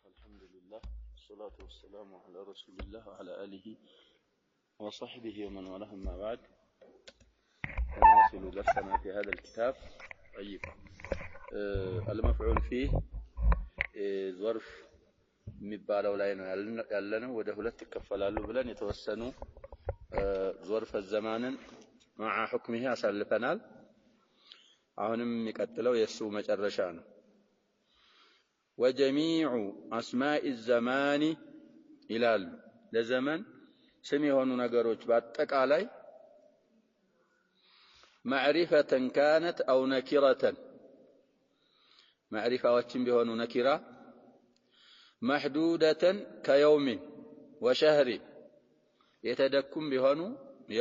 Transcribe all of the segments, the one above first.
الحمد لله والصلاة والسلام على رسول الله وعلى آله وصحبه ومن والاه أما بعد نواصل درسنا في هذا الكتاب. طيب المفعول فيه ظرف የሚባለው ላይ ነው ያለነው ወደ ሁለት ይከፈላሉ ብለን የተወሰኑ ظرف الزمان مع حكمه አሳልፈናል። አሁንም የሚቀጥለው የሱ መጨረሻ ነው። وجميع أسماء الزمان ይላሉ ለዘመን ስም የሆኑ ነገሮች በአጠቃላይ معرفة كانت أو نكرة معرفة ቢሆኑ ነኪራ محدودة كيوم وشهر يتدكم بهنو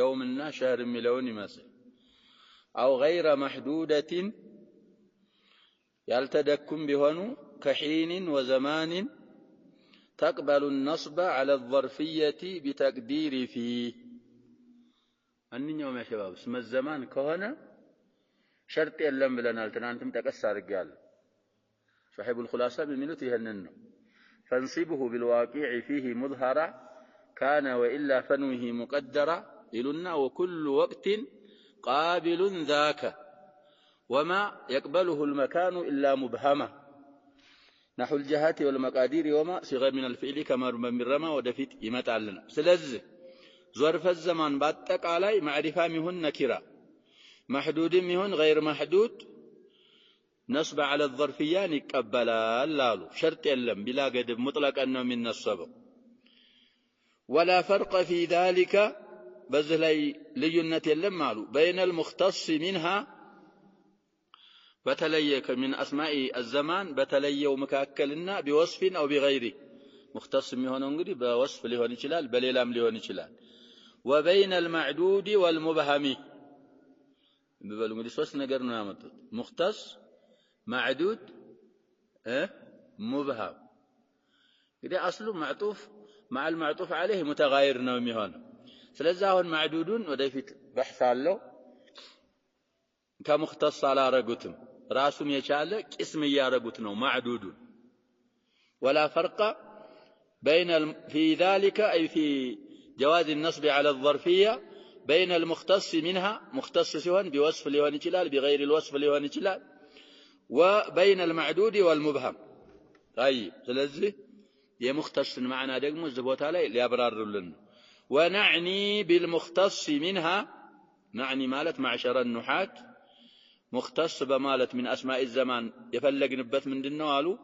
يومنا شهر ملون يمثل أو غير محدودة يلتدكم بهنو كحين وزمان تقبل النصب على الظرفية بتقدير فيه أني يوم يا شباب اسم الزمان كهنا شرط يلم لنا أنتم تكسر رجال صاحب الخلاصة بملوت يهننه فانصبه بالواقع فيه مظهرا كان وإلا فنوه مقدرا إلنا وكل وقت قابل ذاك وما يقبله المكان إلا مبهما نحو الجهات والمقادير وما صيغة من الفعل كما من رمى ودفت يمتع لنا سلز ظرف الزمان باتك علي معرفة مهن نكرة محدود مهن غير محدود نصب على الظرفيان يقبلا لالو شرط يلم بلا قدب مطلق أنه من نصب ولا فرق في ذلك بزلي لينة يلم مالو بين المختص منها بتليك من أسماء الزمان بتليو مكاكلنا بوصف أو بغيره مختص مهون انقري بوصف لهون يشلال بليلام لهون يشلال وبين المعدود والمبهم بيقولوا انقري سوس نقرنا نامتو مختص معدود مبهم إذا أصله معطوف مع المعطوف عليه متغاير نومي هون سلزاهن معدودون وديفت بحث له كمختص على رقتم راسم يشاله اسم يارقتنا معدودون ولا فرق بين في ذلك أي في جواز النصب على الظرفية بين المختص منها مختص سهن بوصف لهون يشلال بغير الوصف لهون يشلال وبين المعدود والمبهم. طيب سلازي يمختص معنا دقمو الزبوت عليه ليبرر لنا ونعني بالمختص منها نعني مالت معشر النحات مختص بمالت من أسماء الزمان يفلق نبت من دنوالو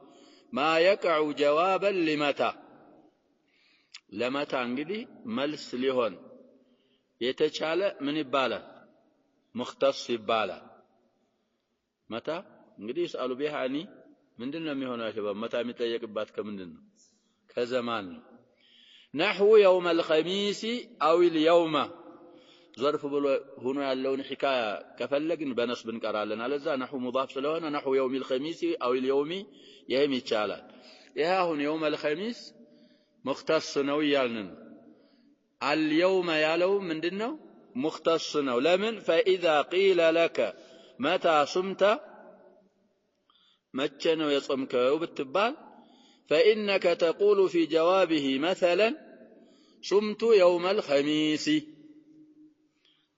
ما يقع جوابا لمتى لمتى انقدي ملس لهون يتشال من يبالا مختص يبالا متى እንግዲህ ይسالو ቢሃኒ ምንድነው የሚሆነው شباب መታ የሚጠየቅባት ከምንድነው ከዘማን ነው نحو يوم الخميس او اليوم ظرف ብሎ ሆኖ ያለውን حكايه ከፈለግን በነስብ እንቀራለን አለዛ نحو مضاف ስለሆነ نحو يوم الخميس او اليوم ይሄም ይቻላል ይሄ አሁን يوم الخميس مختص ነው ይያልን اليوم ያለው ምንድነው مختص ነው ለምን فاذا قيل لك متى صمت متى ነው የጾምከው ብትባል فإنك تقول في جوابه مثلا صمت يوم الخميس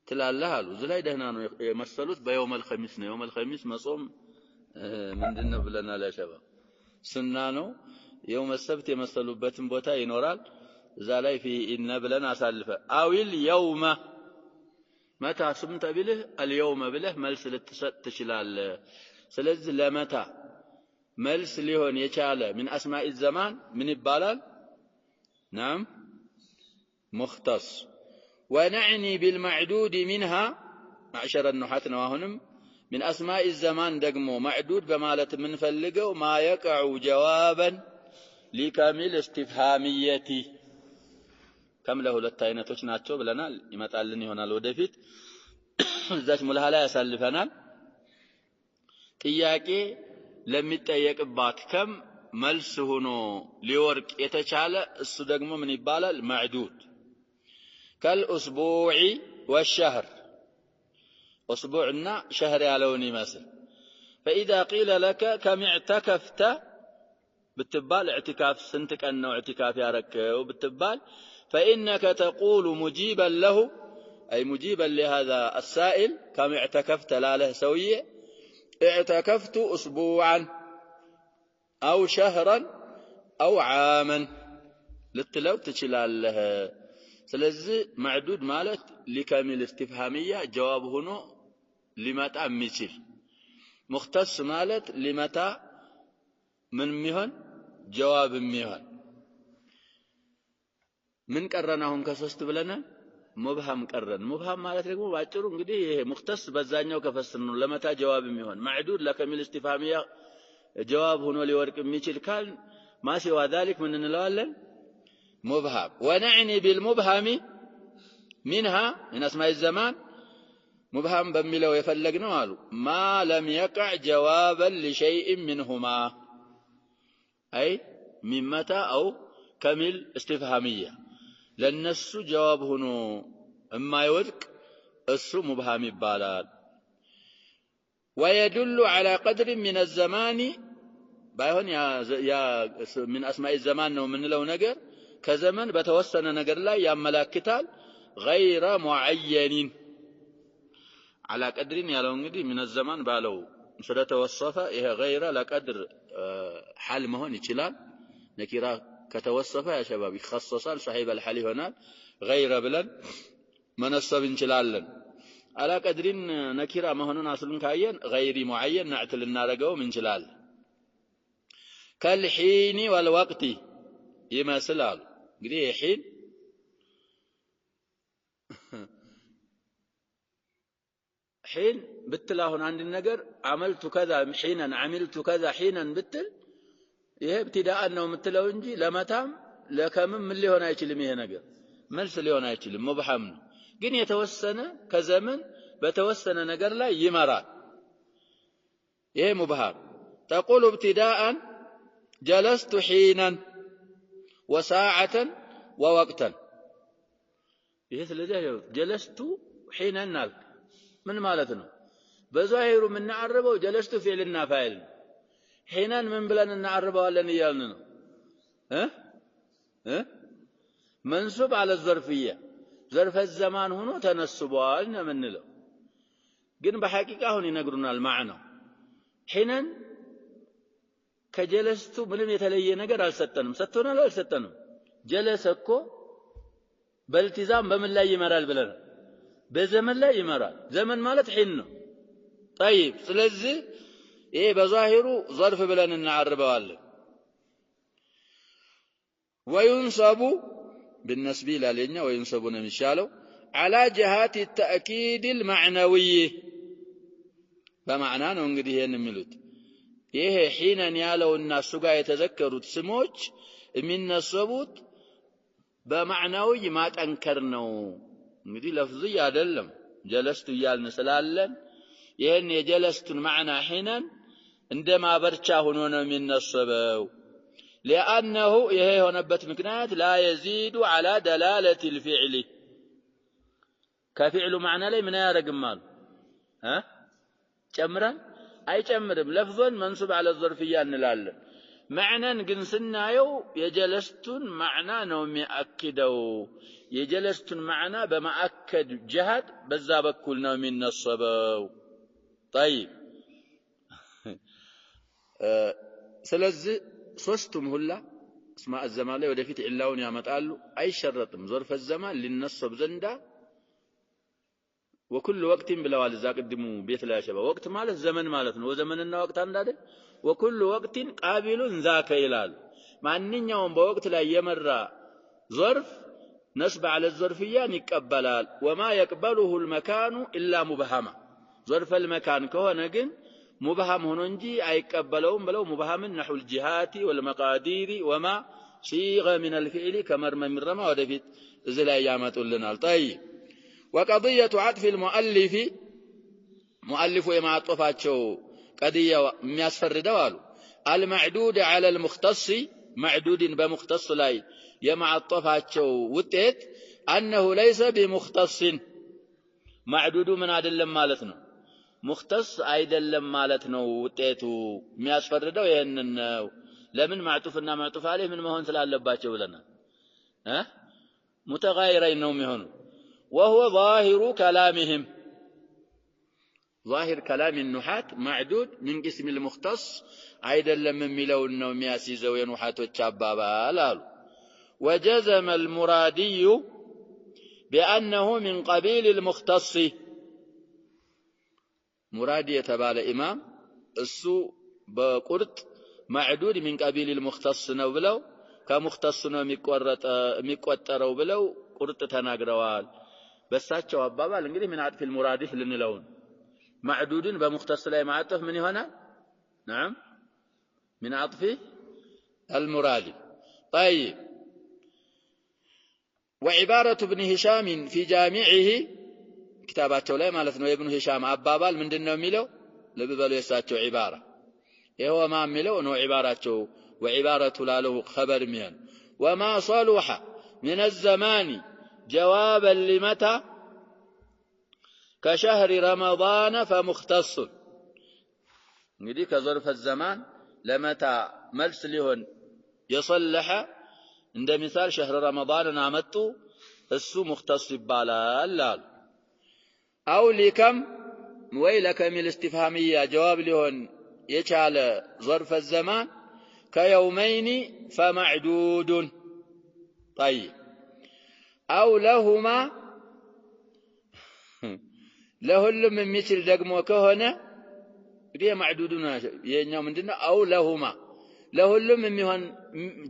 ትላለህ አሉ ዝላይ ደህና ነው የመሰሉት በيوم الخميس ነው يوم الخميس መጾም ምንድነው ብለናል ያ شباب ስና ነው يوم السبت የመሰሉበትን ቦታ ይኖራል እዛ ላይ في إن ብለን አሳልፈ አዊል يوم متى صمت ብለህ اليوم ብለህ መልስ ልትሰጥ ትችላለህ ስለዚህ ለመታ መልስ ሊሆን የቻለ من أسماء الزمان من ይባላል نعم مختص ونعني بالمعدود منها معشر النحات نواهنم من أسماء الزمان دقمو معدود بمالة من فلقو ما يقع جوابا لكامل استفهاميتي كم له للتاينتوش ناتشو بلنا يمتعلني هنا الودفت ذات ملها يسالفنا ጥያቄ ለሚጠየቅባት ከም መልስ ሆኖ ሊወርቅ የተቻለ እሱ ደግሞ ምን ይባላል معدود كالاسبوع والشهر اسبوعنا شهر ያለውን ይመስል فاذا قيل لك كم اعتكفت بتبال اعتكاف سنتك أنه اعتكاف يارك وبتبال فإنك تقول مجيبا له أي مجيبا لهذا السائل كم اعتكفت لا له سوية اعتكفت أسبوعا أو شهرا أو عاما للتلو تشلال لها سلزي معدود مالت لكامل استفهامية جواب هنا لمتى مثل مختص مالت لمتى من مهن جواب مهن من قرناهم كسوست بلنا مبهم قرن مبهم مالت ደግሞ ባጭሩ እንግዲህ ይሄ مختص በዛኛው ከፈስነው ለመታ جواب የሚሆን معدود لكامل استفهامية جواب هنا لورق የሚችል ካል ما سوى ذلك من እንለዋለን مبهم ونعني بالمبهم منها من اسماء الزمان مبهم بميلو يفلقنا قالوا ما لم يقع جوابا لشيء منهما أي من متى أو كمل استفهامية للنس جواب هنا اما يودك السو مبهم بالال ويدل على قدر من الزمان بايهون يا من اسماء الزمان نو من لو نجر كزمن بتوسن نجر لا يملاكتال غير معين على قدر يالو انغدي من الزمان بالو ስለተወሰፈ ይሄ غير لقدر حال መሆን ይችላል ነኪራ ከተወሰፈ ያ ሸባብ ይخصصال صاحب الحال ይሆናል غير ብለን መነሰብ እንችላለን على قدر ነኪራ መሆኑን አስሉን ካየን غير معين نعتل እናረገው እንችላለን كالحين والوقت ይመስላል እንግዲህ ሒን حين بتلاهون عند النجر عملت كذا حينا عملت كذا حينا بتل ይሄ ابتداء ነው የምትለው እንጂ ለመታም ለከምም ምን ሊሆን አይችልም ይሄ ነገር መልስ ሊሆን አይችልም مبهم ነው ግን የተወሰነ ከዘመን በተወሰነ ነገር ላይ ይመራል ይሄ مبهم تقول ابتداء جلست حينا وساعة ووقتا ይሄ ስለዚህ جلست حينا نالك من مالتنا بظاهر من نعربه جلست فعلنا فاعل حينا من بلن نعربه ولا نيالنا منصوب على الظرفية ظرف الزمان هنا تنسبوا لنا من له ግን በሐቂቃ አሁን ይነግሩናል المعنى حينا ከጀለስቱ ምንም የተለየ ነገር አልሰጠንም ሰጥቶናል አልሰጠንም ጀለሰ እኮ በልቲዛም በምን ላይ ይመራል ብለን በዘመን ላይ ይመራል ዘመን ማለት ሒን ነው طيب ስለዚህ ይሄ በዛሂሩ ظرف ብለን እናعرበዋለን وينصب بالنسب لالኛ وينصب ነው የሚሻለው على جهات التأكيد المعنوي በማዕና ነው እንግዲህ ይሄን የሚሉት ይሄ ሒነን ያለውና እሱ ጋር የተዘከሩት ስሞች የሚነሰቡት በማዕናዊ ማጠንከር ነው እንግዲህ ለፍዝይ አይደለም ጀለስቱ ይያልን ስላለን ይሄን የጀለስቱን ማዕና ሒነን እንደማበርቻ ሆኖ ነው የሚነሰበው لانه ይሄ የሆነበት ምክንያት لا يزيد على دلاله الفعل ከፊዕሉ ማዕና ላይ ምን ያረግማል ጨምረን አይጨምርም ለፍዞን መንሱብ على الظرفيه እንላለን معنن ግን ስናየው የጀለስቱን ማዕና ነው የሚያክደው የጀለስቱን ማዕና በማአከድ ጀሃድ በዛ በኩል ነው የሚነሰበው طيب ስለዚህ ሶስቱም ሁላ اسماء الزمان ላይ ወደፊት ኢላውን ያመጣሉ አይሸረጥም ظرف الزمان ሊነሰብ ዘንዳ وكل وقت ብለዋል እዛ ቅድሙ ቤት ላይ ያሸባ ወቅት ማለት ዘመን ማለት ነው ወዘመንና ወቅት አንድ አይደል وكل وقت قابل ذاك ይላል ማንኛውም በወቅት ላይ የመራ ظرف نصب على الظرفيه ይቀበላል وما يقبله المكان الا مبهما ظرف المكان ከሆነ ግን مبهم ሆኖ እንጂ አይቀበለውም ብለው مبهم نحو الجهات والمقادير وما صيغ من الفعل كمرم من رمى ወደፊት እዚህ ላይ ያመጡልናል طيب وقضيه عطف المؤلف مؤلف የማጥፋቸው قضيه የሚያስፈርደው አሉ المعدود على المختص معدود بمختص ላይ የማጥፋቸው ውጤት انه ليس بمختص معدود ምን አይደለም ማለት ነው مختص አይደለም ማለት ነው ውጤቱ የሚያስፈርደው ይሄንን ነው ለምን ማዕጡፍና ማዕጡፍ አለይህ ምን መሆን ስላለባቸው ብለናል متغايرين ነው የሚሆኑ وهو ظاهر كلامهم ظاهر كلام النحاة معدود من قسم المختص አይደለም የሚለውን ነው የሚያስይዘው የኑሐቶች አባባል አሉ وجزم المرادي بأنه من قبيل المختص مرادي የተባለ ኢማም እሱ በቁርጥ معدود من قبيل المختص ነው ብለው ከሙختص ነው የሚቆጠረው ብለው ቁርጥ ተናግረዋል በሳቸው አባባል እንግዲህ ምን አጥፍ المرادف ልንለው معدودን በሙختص ላይ ማዕጠፍ ምን ይሆናል نعم من عطف المرادف طيب وعبارة ابن هشام في جامعه كتاباته ላይ ማለት ነው የኢብኑ ሂሻም አባባል ምንድነው የሚለው ለበበሉ የሳቸው عبارة ይሄው ማ የሚለው ነው عبارته وعبارة له خبر من وما صلح من الزمان جوابا لمتى كشهر رمضان فمختص እንግዲህ ከظرف الزمان لمتى መልስ ሊሆን يصلح እንደ ምሳሌ شهر رمضان አመጡ እሱ مختص ይባላል أو لكم ወይ ለከሚል استفهامية جواب ሊሆን የቻለ ظرف الزمان كيومين فمعدود طيب أو لهما ለሁሉም የሚችል ደግሞ ከሆነ እንግዲህ معدودون የኛው ምንድነው أو لهما ለሁሉም የሚሆን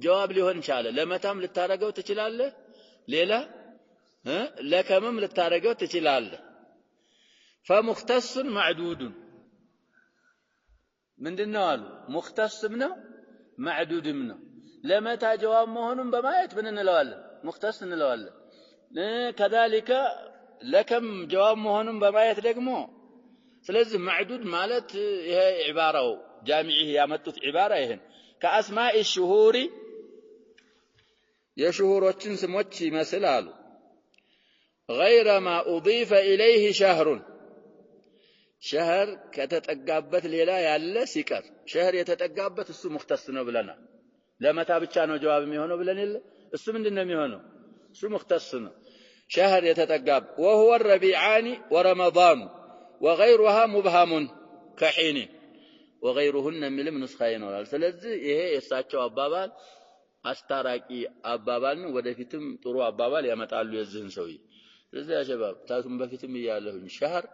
ጀዋብ ሊሆን ይችላል ለመታም ልታረገው ትችላለህ ሌላ ለከምም ልታረገው ትችላለህ فمختص معدود ምንድነው አሉ ሙختصም ነው معدودም ነው ለመታ ጀዋብ መሆኑን በማየት ምን እንለዋለን ሙختص እንለዋለን كذلك ለከም ጀዋብ መሆኑን በማየት ደግሞ ስለዚህ معدود ማለት ይሄ عبارው ጃሚዒህ ያመጡት عبارة ይሄን كأسماء الشهور የሽሁሮችን ስሞች ይመስላሉ غير ما أضيف إليه شهر شهر ከተጠጋበት ሌላ ያለ ሲቀር شهر የተጠጋበት እሱ ሙختص ነው ብለናል ለመታ ብቻ ነው ጀዋብ የሚሆነው ብለን የለ እሱ ምንድነው የሚሆነው እሱ ሙختص ነው شهر የተጠጋብ وهو الربيعان ورمضان وغيرها مبهم كحين وغيرهن ምንም ንስኻ ይኖራል ስለዚህ ይሄ የሳቸው አባባል አስታራቂ አባባል ነው ወደፊትም ጥሩ አባባል ያመጣሉ የዚህን ሰውዬ ስለዚህ ያ ሸባብ ታቱም በፊትም ይያለሁኝ شهر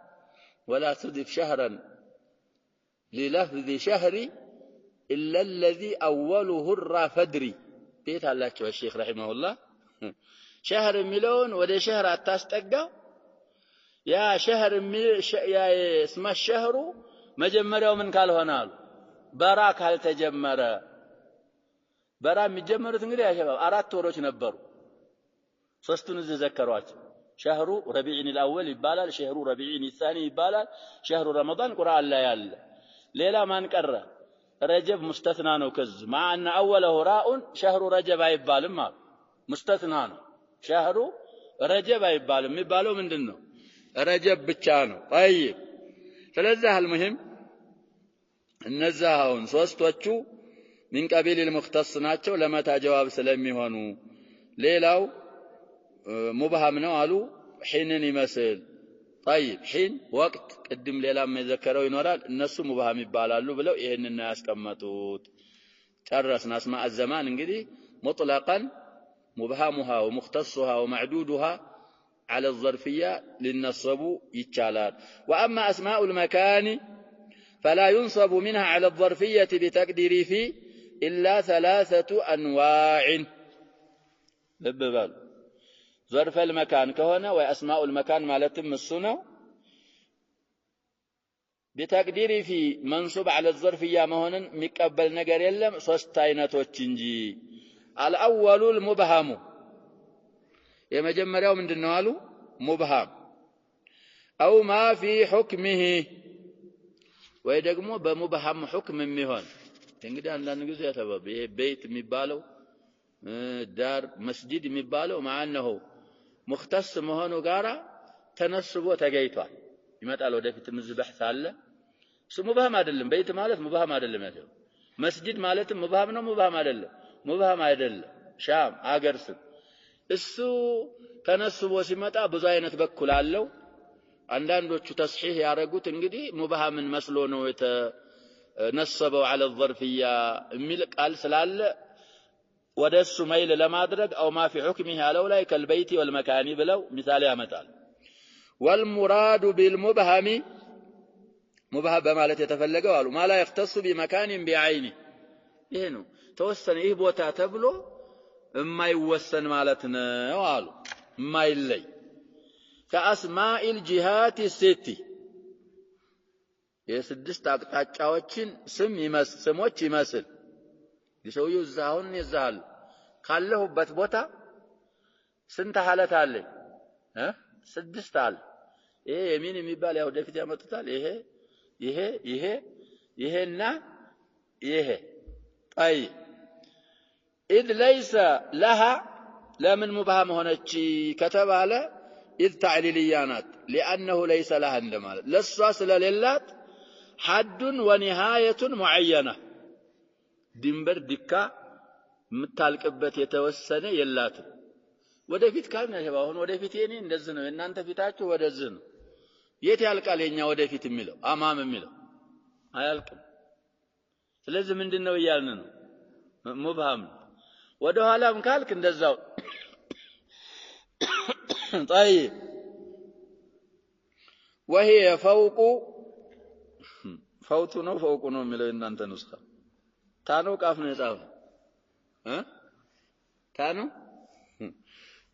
ولا تضف شهرا للفظ شهر إلا الذي أوله الرافدري بيت الله الشيخ رحمه الله شهر ملون وده شهر التاستقى يا شهر يا اسم الشهر مجمره من قال هنال براك هل تجمر برا مجمرت እንግዲህ ያ ሸባብ አራት ወሮች ነበሩ ሶስቱን ዘከሯቸው شهر ربيع الأول يبالال شهر ربيع الثاني يبالال شهر رمضان قرآن لا يال ليلة ما نقرأ رجب مستثنى كز مع أن أوله راء شهر رجب يبال ما مستثنى شهر رجب يبال يبالو من دنو رجب بتشانو طيب فلذا المهم النزاهون سوستوچو من قبيل المختص ናቸው ለመታ ጀዋብ ስለሚሆኑ ሌላው مبهم ነው አሉ ሒንን ይመስል طيب ሒን ወቅት ቅድም ሌላም የዘከረው ይኖራል እነሱ مبهم ይባላሉ ብለው ይሄንን ያስቀመጡት ጨረስና اسماء الزمان እንግዲህ مطلقا مبهمها ومختصها ومعدودها على الظرفية للنصب يتشالات وأما أسماء المكان فلا ينصب منها على الظرفية بتقدير في إلا 3 أنواع لببال ظرف المكان كهنا وأسماء المكان مالتم السنة بتقدير في منصوب على الظرفية مهنا مقبل نجر يلم صستينة وتشنجي الأول المبهم يمجمريو من دنوالو مبهم أو ما في حكمه ويدقمو بمبهم حكم مهون እንግዲህ አንዳንድ ጊዜ ያተባበ ይሄ ቤት የሚባለው ዳር መስጂድ የሚባለው ማነው ሙختص መሆኑ ጋራ ተነስቦ ተገይቷል ይመጣል ወደፊት ምዝበህ ሳለ እሱ ሙብሃም አይደለም ቤት ማለት ሙብሃም አይደለም ያለው መስጂድ ማለትም ሙብሃም ነው ሙብሃም አይደለም ሙብሃም አይደለም ሻም አገርስም እሱ ተነስቦ ሲመጣ ብዙ አይነት በኩል አለው አንዳንዶቹ ተስሂህ ያረጉት እንግዲህ ሙብሃምን መስሎ ነው የተነሰበው على الظرفيه የሚል ቃል ስላለ ወደሱ ማይል ለማድረግ او ما في حكمه ያለው ላይ ከልበይት والمكان ብለው ምሳሌ ያመጣል والمراد بالمبهم مبهم በማለት የተፈለገው አሉ ما لا يختص بمكان بعينه ይሄ ነው ተወሰነ ይህ ቦታ ተብሎ የማይወሰን ማለት ነው አሉ የማይለይ كأسماء الجهات الست የስድስት አቅጣጫዎችን ስሞች ይመስል ይሰውየው ዛውን ይዛል ካለሁበት ቦታ ስንት ሐለት አለ ስድስት አለ ይሄ የሚን የሚባል ያው ወደፊት ያመጡታል ይሄና ይሄ طيب إذ ليس لها لمن مبهم هونچ كتباله إذ تعليليانات لأنه ليس لها عندما لسوا سلالات حد ونهاية معينة ድንበር ዲካ ምታልቅበት የተወሰነ የላት ወደፊት ካልና ይባሁን ወደፊት የኔ እንደዚህ ነው እናንተ ፊታችሁ ወደዚህ ነው የት ያልቃል የኛ ወደፊት የሚለው አማም የሚለው አያልቅም ስለዚህ ምንድነው ይያልን ነው ሙብሃም ወደ ኋላም ካልክ እንደዛው طيب وهي فوق فوق ነው የሚለው እናንተ ንስኻ ታኖ ቃፍ ነው የጻፈው ታኖ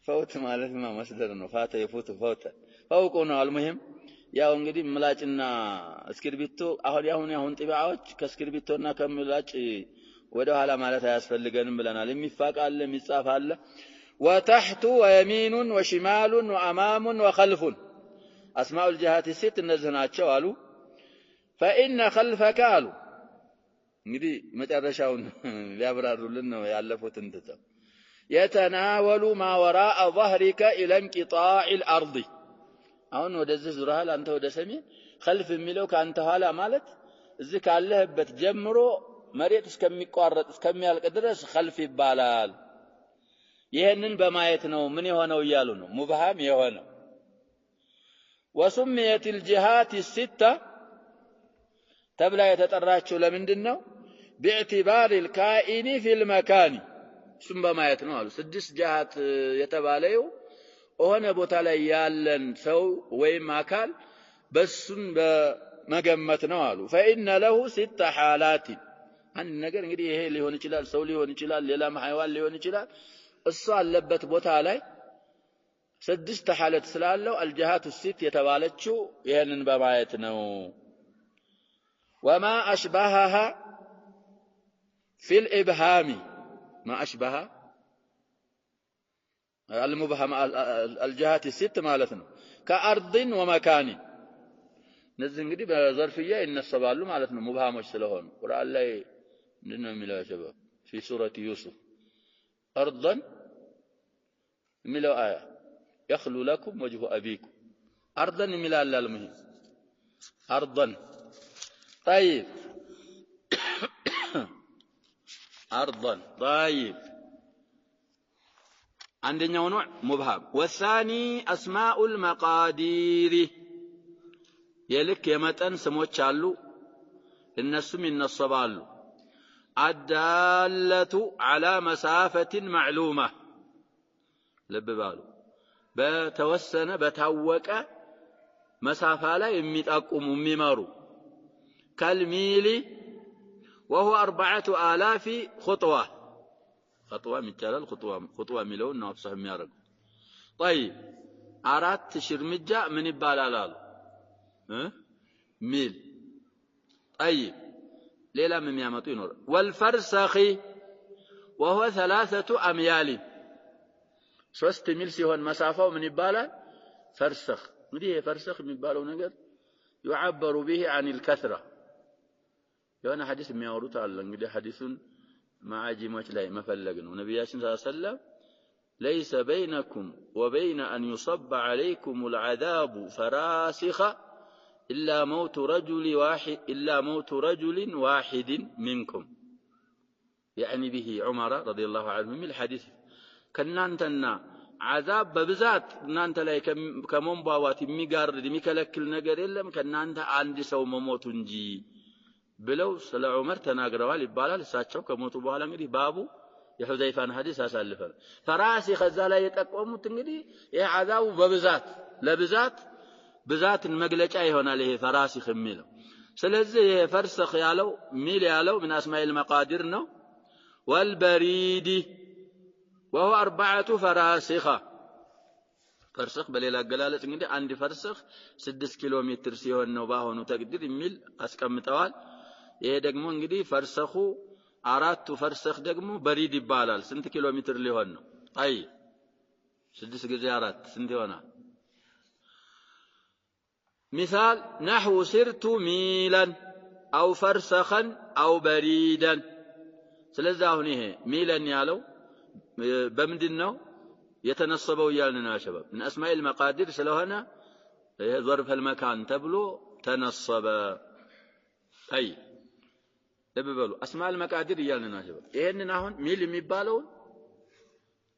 ፈውት ማለት መስደር ነው ፋተ የፉት ፈውት ፈውቁ ነው አልሙሂም ያው እንግዲህ ምላጭና እስክርቢቶ አሁን ጥባዎች ከእስክርቢቶና ከምላጭ ወደ ኋላ ማለት አያስፈልገንም ብለናል የሚፋቃል የሚጻፋል وتحت ويمين وشمال وامام وخلف اسماء الجهات الست እነዚህ ናቸው አሉ فإن خلفك አሉ እንግዲህ መጨረሻውን ሊያብራሩልን ነው ያለፉት እንተው يتناول ما وراء ظهرك الى انقطاع الارض አሁን ወደዚህ ዙራል አንተ ወደ ሰሜን خلف የሚለው ካንተ ኋላ ማለት እዚህ ካለህበት ጀምሮ መሬት እስከሚቋረጥ እስከሚያልቅ ድረስ خلف ይባላል ይሄንን በማየት ነው ምን የሆነው ይያሉ ነው ሙብሃም የሆነው وسميت الجهات السته ተብላ የተጠራቸው ለምንድነው باعتبار الكائن في المكان ሱም በማየት ነው አሉ ስድስት ጃሃት የተባለው ሆነ ቦታ ላይ ያለን ሰው ወይም አካል በሱን በመገመት ነው አሉ فإن له ست حالات አንድ ነገር እንግዲህ ይሄ ሊሆን ይችላል ሰው ሊሆን ይችላል ሌላም حيوان ሊሆን ይችላል እሱ አለበት ቦታ ላይ ስድስት ሐለት ስላለው الجهات الست የተባለችው ይሄንን በማየት ነው وما أشبهها في الإبهام ما أشبه المبهم الجهات الست مالتنا كأرض ومكان نزل እንግዲህ በዘርፍያ ይነሰባሉ ማለት ነው ሙብሃሞች ስለሆኑ ቁርአን ላይ ምንድነው የሚለው شباب في سورة يوسف أرضا የሚለው አያ يخلو لكم وجه أبيكم أرضا የሚላል المهم أرضا طيب أرضا طيب عندنا نوع مبهم والثاني أسماء المقادير يلك يمتن سموች አሉ እነሱም ይነሰባሉ الدالة على مسافة معلومة ለብባሉ በተወሰነ በታወቀ መሳፋ ላይ የሚጣቁሙ የሚመሩ كالميل وهو 4000 خطوة متجلل خطوة ميلون نافسه የሚያረጉ طيب 4000 እርምጃ ምን ይባላል ሚል طيب ሌላም የሚያመጡ ይኖር والفرسخ وهو 3 أميال 3 ሚል ሲሆን መሳፋው ምን ይባላል ፈርሰኽ እንግዲህ ፈርሰኽ የሚባለው ነገር يعبر به عن الكثرة የሆነ ሐዲስ የሚያወሩት አለ እንግዲህ ሐዲሱን ማዓጂሞች ላይ መፈለግ ነው ነብያችን ሰለላሁ ዐለይሂ ወሰለም ليس بينكم وبين أن يصب عليكم العذاب فراسخ إلا موت رجل واحد منكم يعني به عمر رضي الله عنه من الحديث كنانتنا عذاب ببزات እናንተ ላይ ከመንቧዋት የሚጋርድ የሚከለክል ነገር የለም ከናንተ አንድ ሰው መሞቱ እንጂ ብለው ስለ ዑመር ተናግረዋል ይባላል እሳቸው ከሞቱ በኋላ እንግዲህ ባቡ የሁዘይፋን ሐዲስ አሳልፈን ፈራሲ ከዛ ላይ የጠቆሙት እንግዲህ ይሄ عذابው በብዛት ለብዛት ብዛትን መግለጫ ይሆናል ይሄ ፈራሲኽ የሚለው ስለዚህ ይሄ ፈርሰኽ ያለው ሚል ያለው من اسماء المقادير ነው والبريد وهو 4 فراسخ فرسخ በሌላ አገላለጽ እንግዲህ አንድ ፈርሰኽ 6 ኪሎ ሜትር ሲሆን ነው ባሆኑ ተቅዲር የሚል አስቀምጠዋል ይሄ ደግሞ እንግዲህ ፈርሰኹ 4 ፈርሰኽ ደግሞ በሪድ ይባላል ስንት ኪሎ ሜትር ሊሆን ነው አይ 6 ጊዜ 4 ስንት ይሆናል مثال نحو سرت ميلا او فرسخا او بريدا ስለዚህ አሁን ይሄ ሚለን ያለው በምንድነው የተነሰበው ያልን ነው شباب من اسماء المقادير ስለሆነ ظرف المكان ተብሎ ተነሰበ አይ ለበሉ اسماء المقادير ያልን ነው شباب ይሄንን አሁን ሚል የሚባለው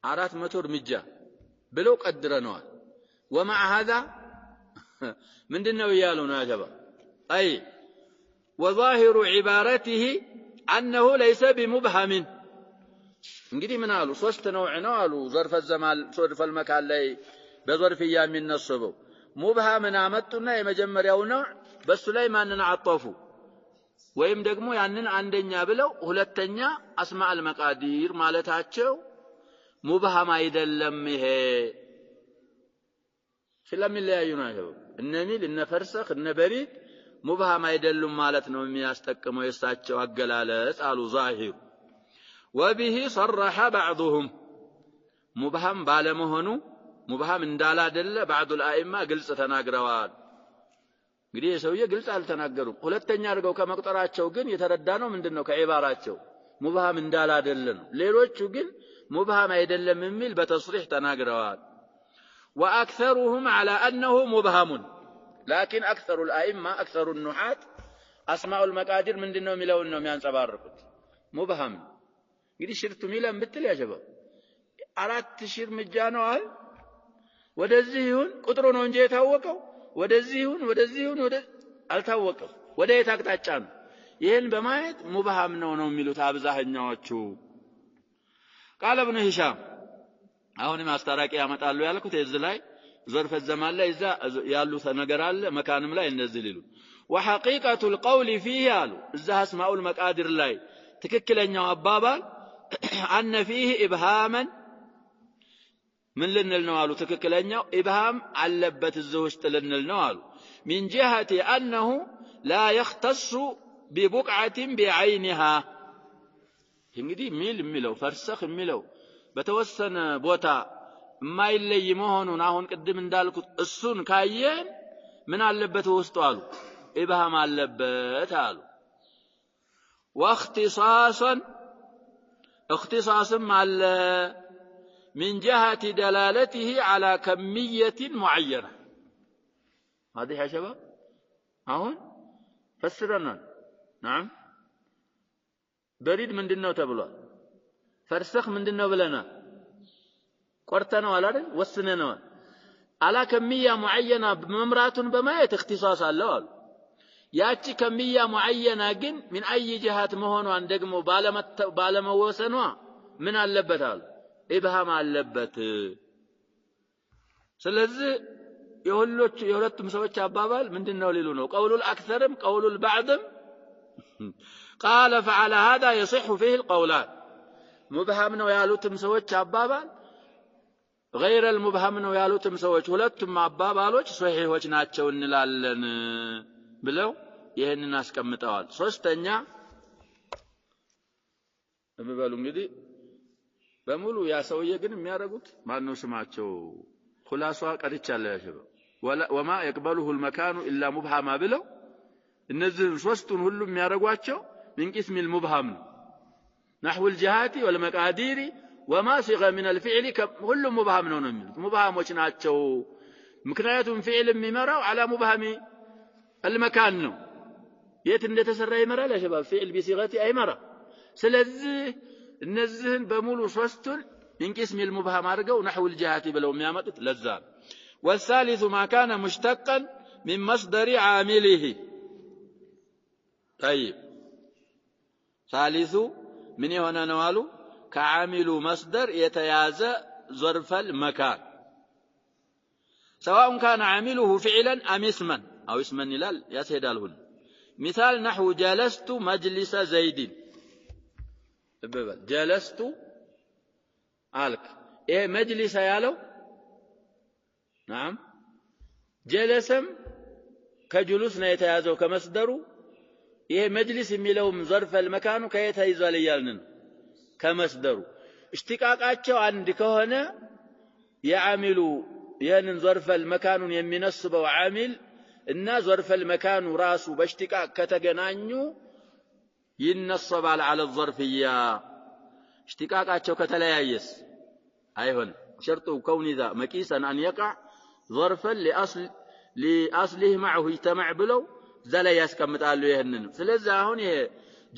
400 እርምጃ ብለው ቀድረነዋል ومع هذا ምንድነው ያለው ነው شباب اي وظاهر عبارته انه ليس بمبهم እንግዲህ ምን አሉ ሶስት ነው አሉ ظرف الزمان ظرف المكان ላይ በظرفያ የሚነሰበው ሙብሃምን አመጡና የመጀመሪያው ነው በሱ ላይ ማንን አጠፉ ወይም ደግሞ ያንን አንደኛ ብለው ሁለተኛ አስማዕ አልመቃዲር ማለታቸው ሙብሃም አይደለም ይሄ ስለሚለያዩ ነው እነ ሚል እነ ፈርሰኽ እነ በሪድ ሙብሃም አይደሉም ማለት ነው የሚያስጠቅመው የሳቸው አገላለጽ አሉ ዛሂር وبه صرح بعضهم مبهم ባለመሆኑ ሙብሃም እንዳላደለ بعض الائمه ግልጽ ተናግረዋል እንግዲህ የሰውዬ ግልጽ አልተናገሩም ሁለተኛ አድርገው ከመቁጠራቸው ግን የተረዳነው ምንድነው ከዒባራቸው ሙብሃም እንዳላደለ ነው ሌሎቹ ግን ሙብሃም አይደለም የሚል በተስሪህ ተናግረዋል واكثرهم على انه مبهم لكن اكثر الائمه اكثر النحاة اسماء المقادير ምንድነው የሚለውን ነው የሚያንጸባርቁት ሙብሃም እንግዲህ ሽርቱ ሚለን ብትል ያጀበው 4000 እርምጃ ነው አይደል ወደዚህ ይሁን ቁጥሩ ነው እንጂ የታወቀው ወደዚህ ይሁን ወደ አልታወቀም ወደ የት አቅጣጫ ነው ይሄን በማየት ሙብሃም ነው የሚሉት አብዛኛዎቹ ቃል ابن هشام አሁንም አስተራቂ ያመጣሉ ያልኩት እዚህ ላይ ظرف الزمان ላይ እዛ ያሉ ነገር አለ መካንም ላይ እንደዚህ ሊሉ وحقيقه القول فيه ያሉ እዛ اسماء المقادير ላይ ትክክለኛው አባባል ان فيه ابهاما من ልንል ነው አሉ ትክክለኛው ኢብሃም አለበት እዚህ ውስጥ ልንል ነው አሉ من جهه انه لا يختص ببقعه بعينها እንግዲህ ሚል የሚለው ፈርሰኽ የሚለው በተወሰነ ቦታ የማይለይ መሆኑን አሁን ቅድም እንዳልኩት እሱን ካየን ምን አለበት ውስጡ አሉ ኢብሃም አለበት አሉ واختصاصا اختصاصም አለ من جهة دلالته على كمية معينة هذه يا شباب هون فسرنا نعم بريد من دنو تبلو فرسخ من دنو بلنا قرتنا ولا وسننا على كمية معينة بممرات بما اختصاص الله ያቺ ከሚያ ሙአየና ግን من اي جهات መሆኗን ደግሞ ባለመወሰኗ ምን አለበት አሉ ኢብሃም አለበት ስለዚህ የሁለቱም ሰዎች አባባል ምንድነው ሊሉ ነው ቀውሉል አክሰርም ቀውሉል ባዕድም قال فعلى هذا يصح فيه القولان مبهم ነው ያሉትም ሰዎች አባባል غير المبهم ነው ያሉትም ሰዎች ሁለቱም አባባሎች ሶሂሆች ናቸው እንላለን ብለው ይሄንን አስቀምጠዋል ሶስተኛ በበሉ እንግዲህ በሙሉ ያ ሰውዬ ግን የሚያረጉት ማን ነው ስማቸው خلاص ቀርቻለሁ ያሸበ وما يقبله المكان الا مبهما ብለው እነዚህ ሶስቱን ሁሉ የሚያረጓቸው من قسم المبهم نحو الجهات والمقادير وما صيغ من الفعل كل مبهم ነው የሚሉት ሙብሃሞች ናቸው ምክንያቱም فعل የሚመራው على مبهم المكان ነው የት እንደተሰራ ይመራል ያሸባብ فعل بصيغته አይመራ ስለዚህ እነዚህን በሙሉ ሶስቱን من قسم المبهم አድርገው نحو الجهات ብለው የሚያመጡት ለዛ ነው والثالث ما كان مشتقا من مصدر عامله طيب ثالث من هنا نوالو كعامل مصدر يتياز ظرف المكان سواء كان عامله فعلا أم اسما أو اسما نلال يا سيد الهن مثال نحو جلست مجلس زيد جلست آلك إيه مجلس يالو نعم جلسم كجلوسنا يتيازو كمصدرو إيه مجلس يميلهم ظرف المكان كيتيزو ليالن كمصدرو اشتقاقاتشو عند كهنه يعملوا ينن ظرف المكان يمنصبوا عامل ان ظرف المكان راسه باشتقاق كتغنانيو ينصب على الظرفيه اشتقاقاتشو كتليايس ايهون شرط كون ذا مقيسا ان يقع ظرفا لاصله معه يجتمع بلو زلا يسكمطالو يهنن ስለዚህ አሁን ይሄ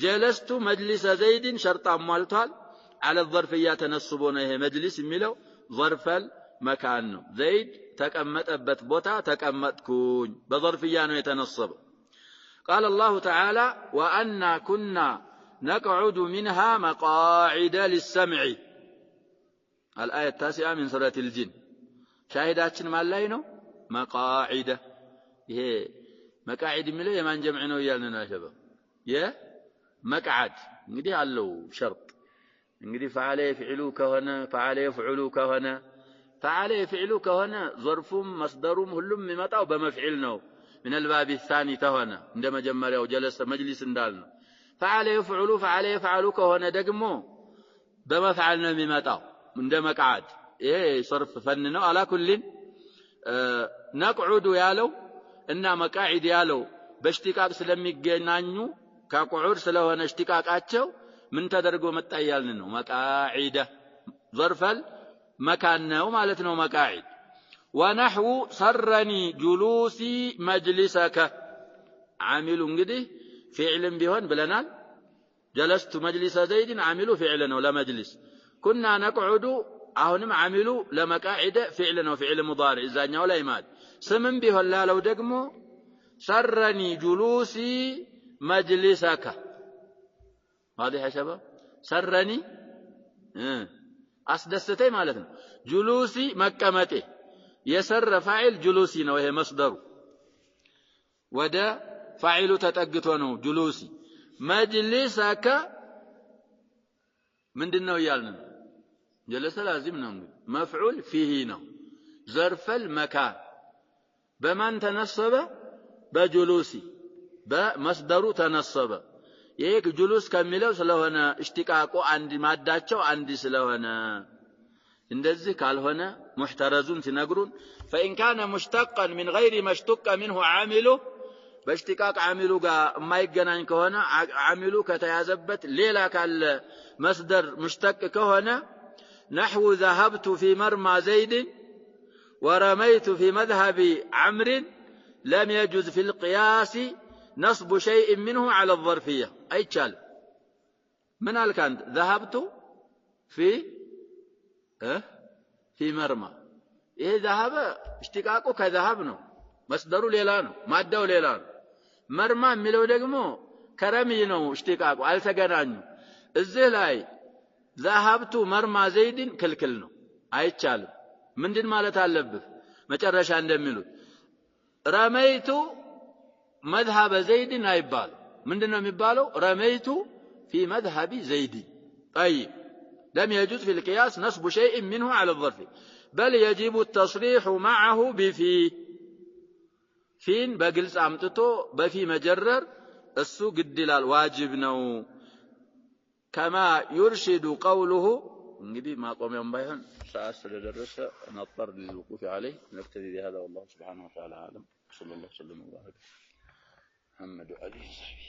جلست مجلس زيد شرط አሟልቷል على الظرفيه ተነስቦ ነው ይሄ مجلس የሚለው ظرف المكان ነው زيد ተቀመጠበት ቦታ ተቀመጥኩኝ በظرفيه ነው የተነሰበው قال الله تعالى وأنا كنا نقعد منها مقاعد للسمع الآية 9 من سورة الجن شاهداتنا ما ላይ ነው مقاعد ይሄ مقاعد የሚለው የማን ጀምዕ ነው ይያልን ነው ያሸበ የመቅዓድ እንግዲህ አለው ሸርጥ እንግዲህ فعل يفعل ከሆነ فعل يفعل ከሆነ فعل يفعل ከሆነ ظرفም مصدرም ሁሉም የሚመጣው በመፍعል ነው من الباب الثاني ከሆነ እንደ መጀመሪያው جلس مجلس እንዳልነው فعل يفعل ከሆነ ደግሞ በመፍعል ነው የሚመጣው እንደ መቅዓድ ይሄ ሰርፍ ፈን ነው على كل نقعد ያለው እና መቃዒድ ያለው በሽቲቃቅ ስለሚገናኙ ከቁዑድ ስለሆነ ሽቲቃቃቸው ምን ተደርጎ መጣ ይያልን ነው መቃዒደ ظرفል መካን ነው ማለት ነው መቃዒድ ونحو سرني جلوسي مجلسك عامل እንግዲህ فعل ቢሆን ብለናል جلست مجلس زيد عامل فعل ነው ለመጅሊስ كنا نقعد አሁንም عامل ለመቃዒደ فعل ነው فعل مضارع እዛኛው ላይ ማለት ስምም ቢሆን ላለው ደግሞ سرني جلوسي مجلسك واضح يا شباب سرني أسدستي ማለት ነው جلوسي መቀመጤ يسر فاعل جلوسي ነው ይሄ መስደሩ ወደ ፋዒሉ ተጠግቶ ነው جلوسي مجلسك ምንድነው ያልን جلس لازم ነው مفعول فيه ነው ظرف المكان بمن تنصب بجلوسي بمصدر تنصب ይሄ جلوس ከሚለው ስለሆነ اشتقاقو አንድ ማዳቸው አንድ ስለሆነ እንደዚህ ካልሆነ محترزون ሲነግሩን فإن كان مشتقا من غير ما اشتق منه عامله በاشتقاق عامله ጋር የማይገናኝ ከሆነ عامله ከተያዘበት ሌላ ካለ مصدر مشتق ከሆነ نحو ذهبت في مرمى زيد ورميت في مذهب عمرو لم يجوز في القياس نصب شيء منه على الظرفية أي تشال من الكان ذهبت في مرمى إيه ذهب اشتقاقه كذهبنا مصدره ليلانو مادة ليلانو مرمى ملو دقمو كرمينو اشتقاقه ألتقنانو الزهلاي ذهبت مرمى زيد كلكلنو أي تشال ምንድን ማለት አለብህ መጨረሻ እንደሚሉት رميت مذهب زيد አይባል ምንድነው የሚባለው رميت في مذهب زيد طيب لم يجوز في القياس نصب شيء منه على الظرف بل يجب التصريح معه بفي فين بقلص አምጥቶ በፊ መጀረር እሱ ግድ ይላል ዋጅብ ነው كما يرشد قوله እንግዲህ ማቆሚያም ባይሆን ሰዓት ስለደረሰ نضطر للوقوف عليه نكتفي بهذا والله سبحانه وتعالى أعلم صلى الله وسلم وبارك محمد وعلى آله وصحبه